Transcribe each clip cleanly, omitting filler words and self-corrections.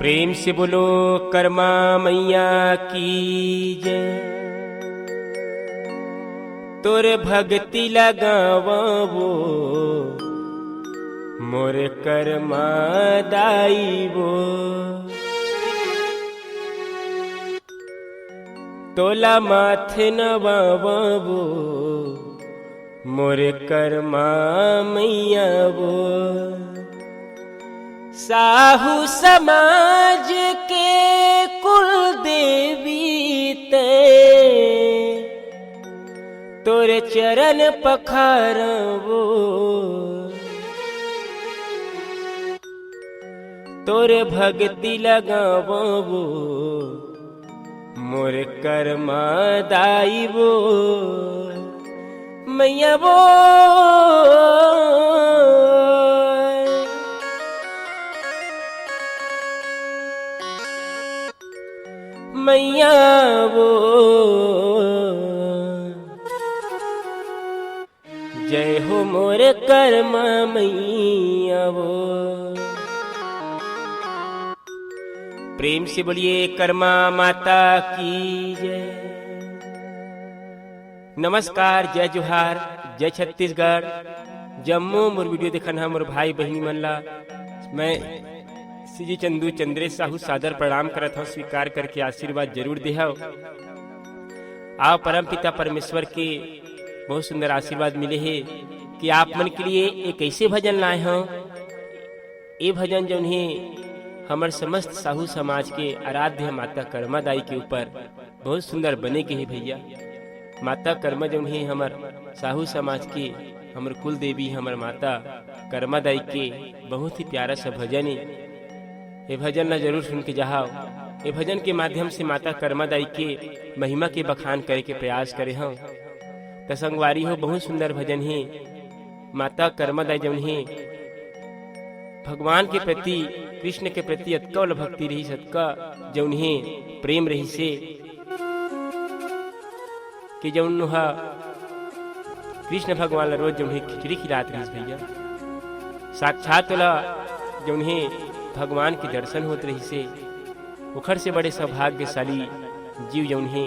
प्रेम से बोलो कर्मा मैया की जय। तोर भक्ति लगावो मोर कर्मा दाईबो। तोला माथे नवावो मोर कर्मा मैया वो। साहू समाज के कुल देवी ते तोरे चरण पखारवो। तोरे भक्ति लगावो मोर कर्मा दाईबो मैया वो। मैया वो जय हो मोर कर्मा मैया वो। प्रेम से बोलिए कर्मा माता की जय। नमस्कार, जय जोहार, जय छत्तीसगढ़। जम्मू मोर वीडियो देखन है मोर भाई बहनी मन ला मैं श्री चंदू चंद्रेश साहू सादर प्रणाम करत हूँ। स्वीकार करके आशीर्वाद जरूर देहौ। आप परम पिता परमेश्वर के बहुत सुंदर आशीर्वाद मिले है कि आप मन के लिए एक ऐसे भजन लाए हों। ये भजन जो हमर समस्त साहू समाज के आराध्य माता कर्मा दाई के ऊपर बहुत सुंदर बने के है भैया। माता कर्मा जो हमर साहू समाज के हमर कुल देवी हमर माता कर्मा दाई के बहुत ही प्यारा सा भजन है। ये भजन ला जरूर सुन के जाओ। ये भजन के माध्यम से माता कर्मा दाई के महिमा के बखान करे के प्रयास करे हम। तसंगवारी हो बहुत सुंदर भजन है। माता कर्मा दाई जौन है भगवान के प्रति कृष्ण के प्रति अतकौल भक्ति रही सतका जौन है प्रेम रही से कि जौन कृष्ण भगवान ला रोज जौन है खिचड़ी खिलात रही भैया। साक्षात वाला जौन है भगवान के दर्शन होते रही से उखर से बड़े सौभाग्यशाली जीव जौन है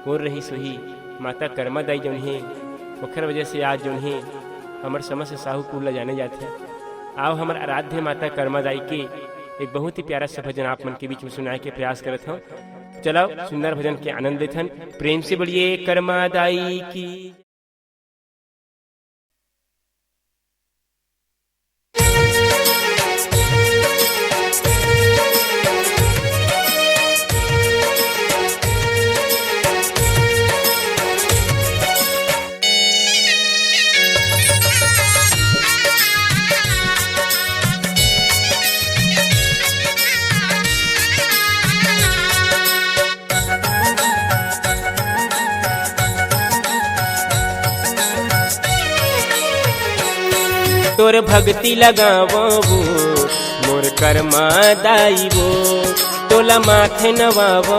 कौन रही सोही माता कर्मा दाई जौन है। उखर वजह से आज जौन है हमर समस्त साहू कुल ला जाने जाते हैं। आओ हमर आराध्य माता कर्मा दाई के एक बहुत ही प्यारा सा भजन आप मन के बीच में सुनाए के प्रयास करत हूँ। चलो सुंदर भजन के आनंद लेथन। प्रेम से बोलिए कर्मा दाई की। तोर भक्ति लगावो मोर कर्मा दाईबो। तोला माथे नवावो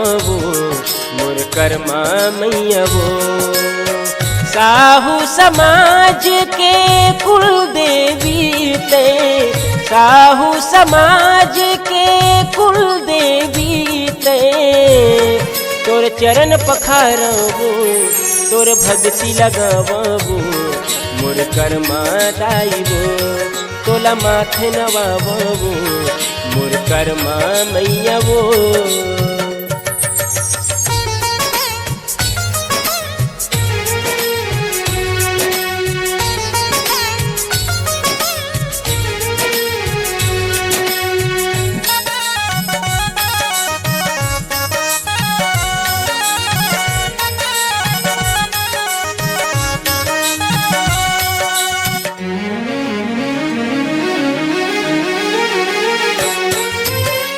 मोर कर्मा मैया वो। साहू समाज के कुल देवी ते साहू समाज के कुल देवी ते तोर चरण पखारवो तोर भक्ति लगावो मोर कर्मा दाईबो। तोला माथे नवावो मोर कर्मा मैया वो।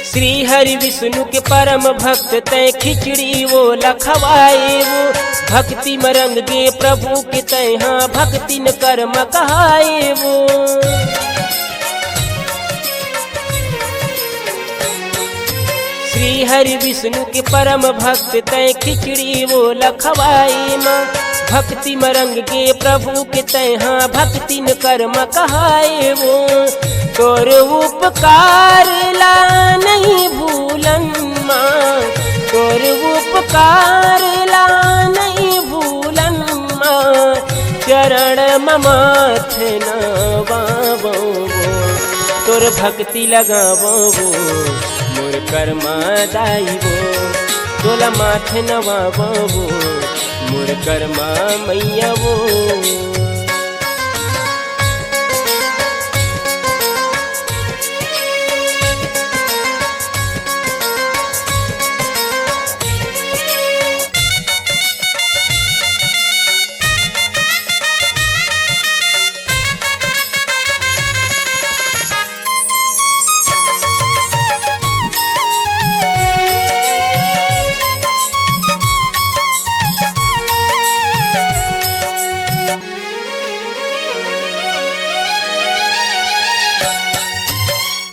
श्री हरि विष्णु के परम भक्त तय खिचड़ी वो लखवाए वो। भक्ति मरंग गे प्रभु के तय हाँ भक्ति न कर्म कहाए वो। श्री हरि विष्णु के परम भक्त तय खिचड़ी वो लखवाई माँ। भक्ति मरंग गे प्रभु के तय हाँ भक्ति न कर्म कहाए वो। तोर उपकार ला नहीं भूलन माँ, तोर उपकार ला नहीं भूलन माँ, चरण ममाथ नवाबो, तोर भक्ति लगाबो मोर कर्मा दाइबो, तोला माथ नवाबो मोर कर्मा मैया वो।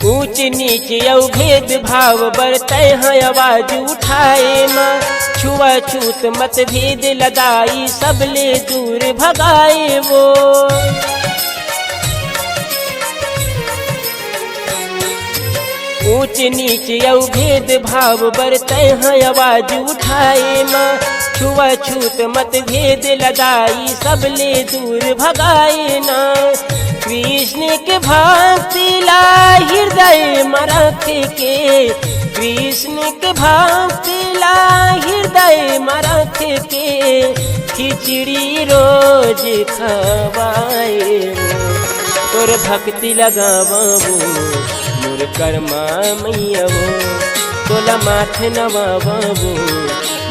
ऊंच नीच यौ भेद भाव बरतै हैं आवाज उठाए माँ, छुआछूत मत भेद लगाई सबले दूर भगाए वो। ऊंच नीच यौ भेद भाव बरतै हैं आवाज उठाए माँ, छुआछूत मत भेद लगाई सबले दूर भगाए ना। कृष्ण के भक्ति ला हृदय मरख के, कृष्ण के भक्ति ला हृदय मरख के, खिचड़ी रोज खवाए तोर भक्ति लगावो मोर कर्मा मैया वो, तोला माथ नवाबो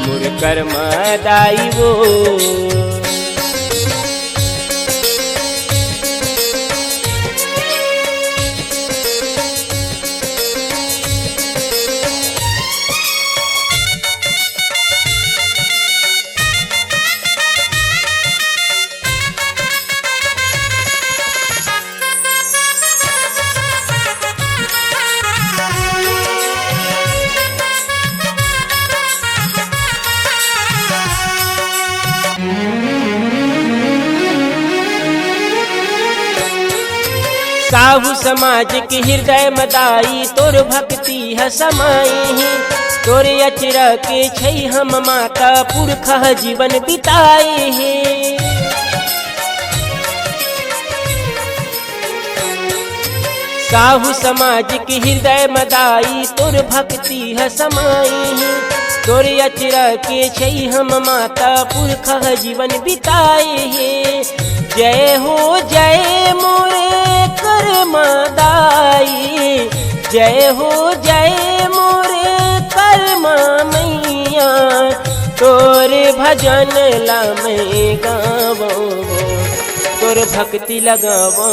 मोर कर्मा दाई वो। साहू समाज के हृदय मदाई तोर भक्ति है समाई, तोर अचरा के छै हम माता पुरखा जीवन बिताए हैं। साहू समाज के हृदय मदाई तोर भक्ति है समाई, तोर अचरा के छै हम माता पुरखा जीवन बिताए हैं। जय हो जय मोरे कर्मा दाई, जय हो जय मोरे कर्मा मैया, तोर भजन ला मैं गावो तोर भक्ति लगावो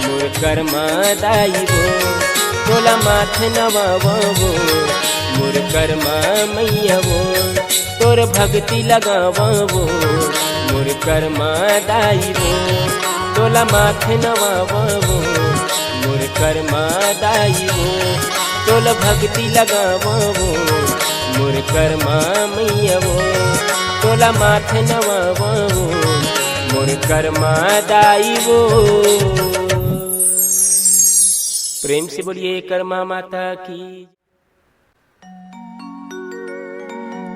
मोर कर्मा दाइबो, तोला माथ नवाबो मोर कर्मा मैया वो, तोर भक्ति लगावो मोर कर्मा दाइबो, तोला माथ नवाबो मोर कर्मा दाइबो, तोला भक्ति लगावो मोर कर्मा मैया वो, तोला माथ नवाबो मोर कर्मा दाइबो। प्रेम से बोलिए कर्मा माता की।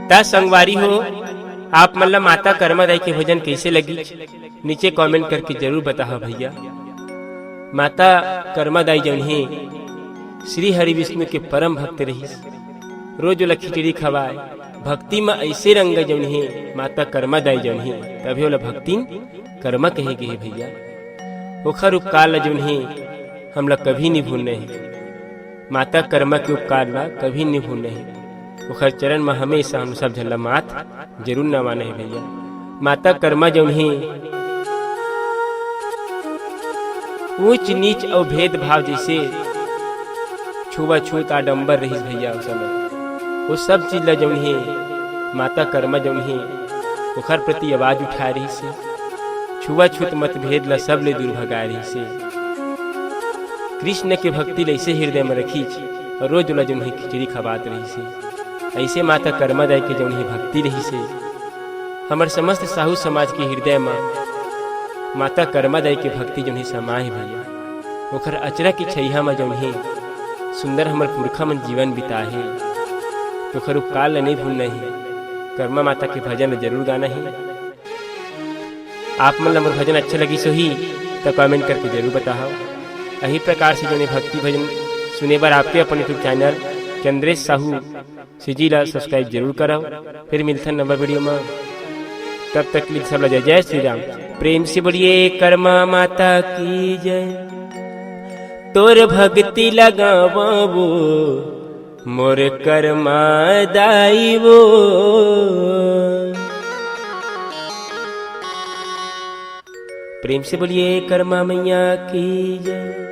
ता संगवारी हो, आप मतलब माता कर्मा दाई के भजन कैसे लगी नीचे कमेंट करके जरूर बताओ भैया। माता कर्मा दाई जौन है श्री हरि विष्णु के परम भक्त रही, रोज वाला खिचड़ी खवाए भक्ति में ऐसे रंग जौन है माता कर्मा दाई जौन है, तभी वाला भक्ति कर्मा कहे गए भैया। ओखर उपकार जौन है हम लोग कभी नहीं भूलने हैं, माता कर्मा के उपकार ला कभी नहीं भूलने हैं। ओखर चरण में हमेशा हम सब झल्ला माथ जरूर न माने है भैया। माता कर्मा जौन है ऊंच नीच और भेदभाव जैसे छुआछूत आडम्बर रही भैया उस समय, वो सब चीज ला जौन है माता कर्मा जौन है ओखर प्रति आवाज उठा रही से, छुआछूत मतभेद ला सब ले दूर भगा रही से, कृष्ण के भक्ति ला ऐसे हृदय में रखी और रोज वाला जौन है खिचड़ी खवात रही से। ऐसे माता कर्मा दाई के जौन है भक्ति रही से हमारे समस्त साहू समाज के हृदय में माता कर्मा दाई के भक्ति जौन है समाए भैया। ओखर अचरा की छैहा में जौन है सुंदर हमर पुरखा मन जीवन बिताहे तो खर उपकार ल नहीं भूलना ही। कर्मा माता के भजन जरूर गाना ही। आप मन ला मोर भजन अच्छा लगी सो ही तो कमेंट करके जरूर बताओ। यही प्रकार से जो भक्ति भजन सुने बर आपके अपन YouTube channel Chandresh Sahu CG ला सब्सक्राइब जरूर करो। फिर मिलते हैं नंबर वीडियो में, तब तक के लिए सब जय जय श्री राम। प्रेम से बोलिए कर्मा माता की जय। तोर भक्ति लगावो मोर कर्मा दाई वो। प्रेम से बोलिए कर्मा मैया की जय।